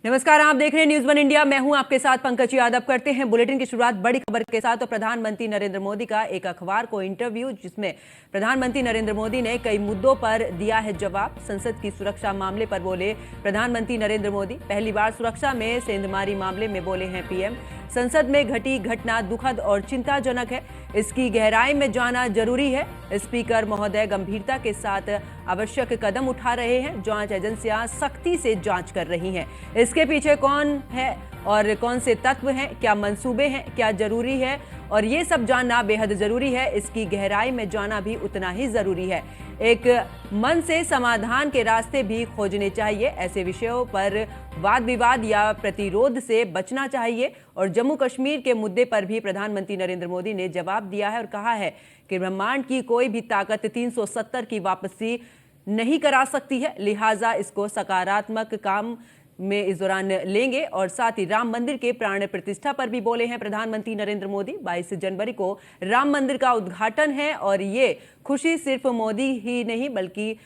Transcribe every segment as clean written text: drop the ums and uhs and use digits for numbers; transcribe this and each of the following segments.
नमस्कार, आप देख रहे हैं न्यूज़ वन इंडिया। मैं हूं आपके साथ पंकज यादव। करते हैं बुलेटिन की शुरुआत बड़ी खबर के साथ। तो प्रधानमंत्री नरेंद्र मोदी का एक अखबार को इंटरव्यू, जिसमें प्रधानमंत्री नरेंद्र मोदी ने कई मुद्दों पर दिया है जवाब। संसद की सुरक्षा मामले पर बोले प्रधानमंत्री नरेंद्र मोदी। पहली बार सुरक्षा में सेंधमारी मामले में बोले हैं पीएम। संसद में घटी घटना दुखद और चिंताजनक है, इसकी गहराई में जाना जरूरी है। स्पीकर महोदय गंभीरता के साथ आवश्यक कदम उठा रहे हैं। जांच एजेंसियां सख्ती से जांच कर रही हैं। इसके पीछे कौन है और कौन से तत्व हैं, क्या मंसूबे हैं, क्या जरूरी है, और ये सब जानना बेहद जरूरी है। इसकी गहराई में जाना भी उतना ही जरूरी है। एक मन से समाधान के रास्ते भी खोजने चाहिए। ऐसे विषयों पर वाद विवाद या प्रतिरोध से बचना चाहिए। और जम्मू कश्मीर के मुद्दे पर भी प्रधानमंत्री नरेंद्र मोदी ने जवाब दिया है और कहा है कि ब्रह्मांड की कोई भी ताकत 370 की वापसी नहीं करा सकती है, लिहाजा इसको सकारात्मक काम में इस दौरान लेंगे। और साथ ही राम मंदिर के प्राण प्रतिष्ठा पर भी बोले हैं प्रधानमंत्री नरेंद्र मोदी। 22 जनवरी को राम मंदिर का उद्घाटन है और ये खुशी सिर्फ मोदी ही नहीं बल्कि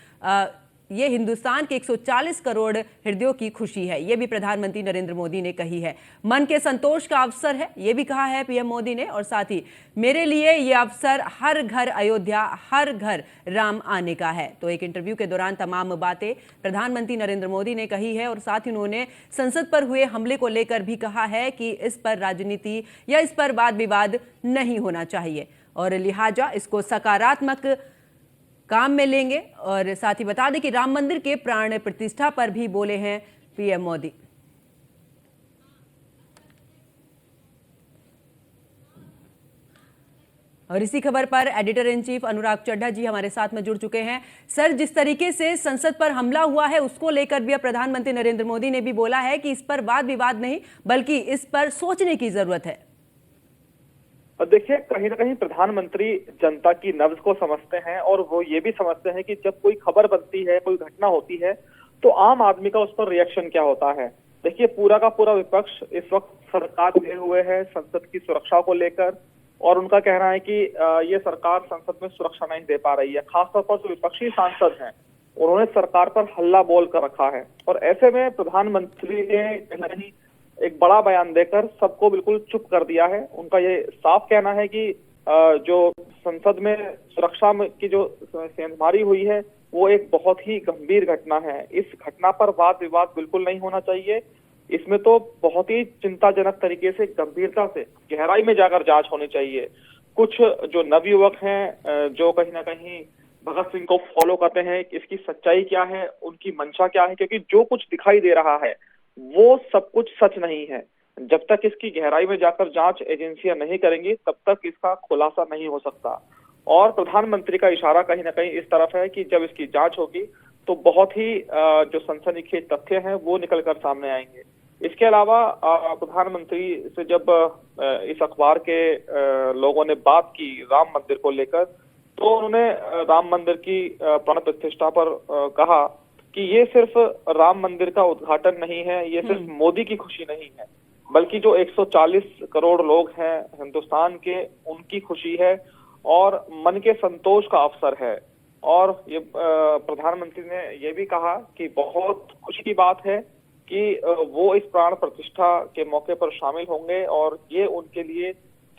ये हिंदुस्तान के 140 करोड़ हृदयों की खुशी है, ये भी प्रधानमंत्री नरेंद्र मोदी ने कही है। मन के संतोष का अवसर है, ये भी कहा है पीएम मोदी ने। और साथ ही मेरे लिए ये अवसर हर घर अयोध्या, हर घर राम आने का है। तो एक इंटरव्यू के दौरान तमाम बातें प्रधानमंत्री नरेंद्र मोदी ने कही है। और साथ ही उन्होंने संसद पर हुए हमले को लेकर भी कहा है कि इस पर राजनीति या इस पर वाद विवाद नहीं होना चाहिए और लिहाजा इसको सकारात्मक काम में लेंगे। और साथ ही बता दें कि राम मंदिर के प्राण प्रतिष्ठा पर भी बोले हैं पीएम मोदी। और इसी खबर पर एडिटर इन चीफ अनुराग चड्ढा जी हमारे साथ में जुड़ चुके हैं। सर, जिस तरीके से संसद पर हमला हुआ है उसको लेकर भी अब प्रधानमंत्री नरेंद्र मोदी ने भी बोला है कि इस पर वाद विवाद नहीं बल्कि इस पर सोचने की जरूरत है। देखिए, कहीं ना कहीं प्रधानमंत्री जनता की नब्ज को समझते हैं और वो ये भी समझते हैं कि जब कोई खबर बनती है, कोई घटना होती है, तो आम आदमी का उस पर रिएक्शन क्या होता है। देखिए, पूरा का पूरा विपक्ष इस वक्त सरकार लिए हुए है संसद की सुरक्षा को लेकर, और उनका कहना है कि ये सरकार संसद में सुरक्षा नहीं दे पा रही है। खासतौर पर जो विपक्षी सांसद हैं उन्होंने सरकार पर हल्ला बोल कर रखा है। और ऐसे में प्रधानमंत्री ने कहीं ना कहीं एक बड़ा बयान देकर सबको बिल्कुल चुप कर दिया है। उनका ये साफ कहना है कि जो संसद में सुरक्षा की जो सेंधमारी हुई है वो एक बहुत ही गंभीर घटना है। इस घटना पर वाद विवाद बिल्कुल नहीं होना चाहिए। इसमें तो बहुत ही चिंताजनक तरीके से, गंभीरता से, गहराई में जाकर जांच होनी चाहिए। कुछ जो नवयुवक हैं जो कहीं ना कहीं भगत सिंह को फॉलो करते हैं, इसकी सच्चाई क्या है, उनकी मंशा क्या है, क्योंकि जो कुछ दिखाई दे रहा है वो सब कुछ सच नहीं है। जब तक इसकी गहराई में जाकर जांच एजेंसियां नहीं करेंगी तब तक इसका खुलासा नहीं हो सकता। और प्रधानमंत्री का इशारा कहीं ना कहीं इस तरफ है कि जब इसकी जांच होगी तो बहुत ही जो सनसनीखेज तथ्य हैं वो निकलकर सामने आएंगे। इसके अलावा प्रधानमंत्री से जब इस अखबार के लोगों ने बात की राम मंदिर को लेकर, तो उन्होंने राम मंदिर की प्राण प्रतिष्ठा पर कहा कि ये सिर्फ राम मंदिर का उद्घाटन नहीं है, ये सिर्फ मोदी की खुशी नहीं है, बल्कि जो 140 करोड़ लोग हैं हिंदुस्तान के, उनकी खुशी है और मन के संतोष का अवसर है। और ये प्रधानमंत्री ने ये भी कहा कि बहुत खुशी की बात है कि वो इस प्राण प्रतिष्ठा के मौके पर शामिल होंगे और ये उनके लिए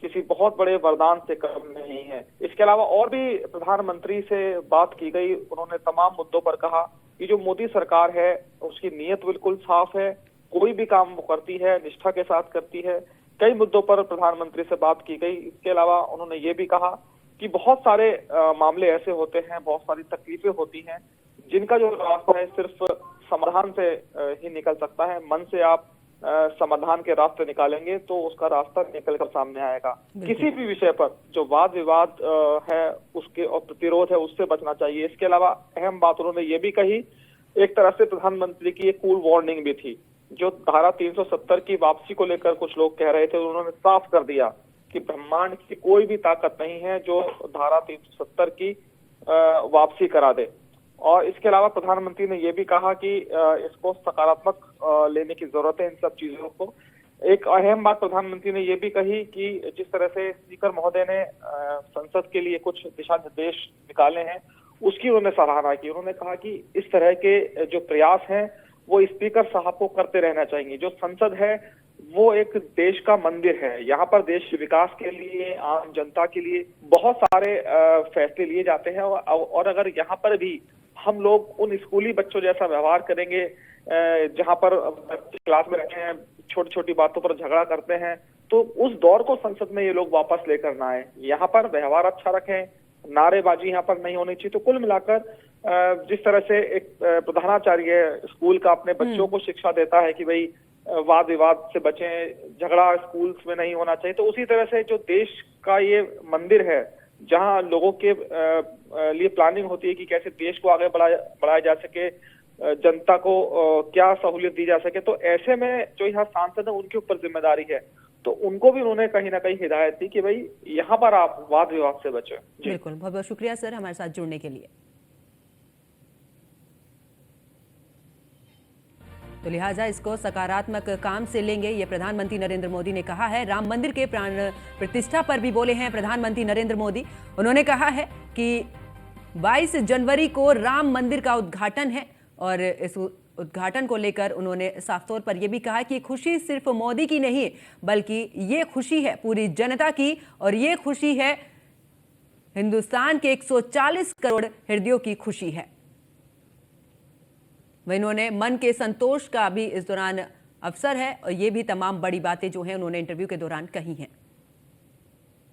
किसी बहुत बड़े वरदान से कम नहीं है। इसके अलावा और भी प्रधानमंत्री से बात की गई। उन्होंने तमाम मुद्दों पर कहा कि जो मोदी सरकार है उसकी नीयत बिल्कुल साफ है, कोई भी काम वो करती है निष्ठा के साथ करती है। कई मुद्दों पर प्रधानमंत्री से बात की गई। इसके अलावा उन्होंने ये भी कहा कि बहुत सारे मामले ऐसे होते हैं, बहुत सारी तकलीफें होती हैं जिनका जो रास्ता है सिर्फ समाधान से ही निकल सकता है। मन से आप समाधान के रास्ते निकालेंगे तो उसका रास्ता निकल कर सामने आएगा। किसी भी विषय पर जो वाद विवाद है उसके और प्रतिरोध है उससे बचना चाहिए। इसके अलावा अहम बात उन्होंने ये भी कही, एक तरह से प्रधानमंत्री की एक कूल वार्निंग भी थी। जो धारा 370 की वापसी को लेकर कुछ लोग कह रहे थे, उन्होंने साफ कर दिया कि ब्रह्मांड की कोई भी ताकत नहीं है जो धारा 370 की वापसी करा दे। और इसके अलावा प्रधानमंत्री ने यह भी कहा कि इसको सकारात्मक लेने की जरूरत है इन सब चीजों को। एक अहम बात प्रधानमंत्री ने यह भी कही कि जिस तरह से स्पीकर महोदय ने संसद के लिए कुछ दिशा निर्देश निकाले हैं उसकी उन्होंने सराहना की। उन्होंने कहा कि इस तरह के जो प्रयास हैं वो स्पीकर साहब को करते रहना चाहिए। जो संसद है वो एक देश का मंदिर है। यहाँ पर देश के विकास के लिए, आम जनता के लिए बहुत सारे फैसले लिए जाते हैं और अगर यहाँ पर भी हम लोग उन स्कूली बच्चों जैसा व्यवहार करेंगे जहाँ पर बच्चे क्लास में रहते हैं, छोटी छोटी बातों पर झगड़ा करते हैं, तो उस दौर को संसद में ये लोग वापस लेकर ना आए। यहाँ पर व्यवहार अच्छा रखें, नारेबाजी यहाँ पर नहीं होनी चाहिए। तो कुल मिलाकर जिस तरह से एक प्रधानाचार्य स्कूल का अपने बच्चों को शिक्षा देता है कि भाई वाद विवाद से बचें, झगड़ा स्कूल्स में नहीं होना चाहिए, तो उसी तरह से जो देश का ये मंदिर है जहां लोगों के लिए प्लानिंग होती है कि कैसे देश को आगे बढ़ाया जा सके, जनता को क्या सहूलियत दी जा सके, तो ऐसे में जो यहाँ सांसद है उनके ऊपर जिम्मेदारी है। तो उनको भी उन्होंने कहीं ना कहीं हिदायत दी कि भाई यहाँ पर आप वाद विवाद से बचें। बिल्कुल, बहुत बहुत शुक्रिया सर हमारे साथ जुड़ने के लिए। तो लिहाजा इसको सकारात्मक काम से लेंगे, ये प्रधानमंत्री नरेंद्र मोदी ने कहा है। राम मंदिर के प्राण प्रतिष्ठा पर भी बोले हैं प्रधानमंत्री नरेंद्र मोदी। उन्होंने कहा है कि 22 जनवरी को राम मंदिर का उद्घाटन है और इस उद्घाटन को लेकर उन्होंने साफ तौर पर यह भी कहा कि खुशी सिर्फ मोदी की नहीं बल्कि ये खुशी है पूरी जनता की और ये खुशी है हिंदुस्तान के 140 करोड़ हृदयों की खुशी है। वहीं इन्होंने मन के संतोष का भी इस दौरान अवसर है और ये भी तमाम बड़ी बातें जो हैं उन्होंने इंटरव्यू के दौरान कही हैं।